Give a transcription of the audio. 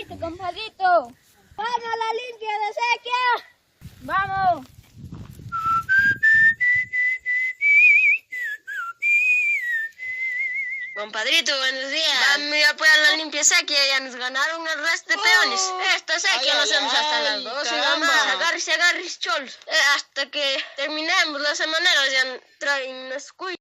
compadrito, compadrito. ¡Vamos a la limpia de sequía! ¡Vamos! Compadrito, buenos días. Vamos a apoyar la limpia sequía, ya nos ganaron el resto de peones. Esta sequía la hacemos hasta las 12 y más. Agarres, chols. Hasta que terminemos las semaneras ya traen las cuy.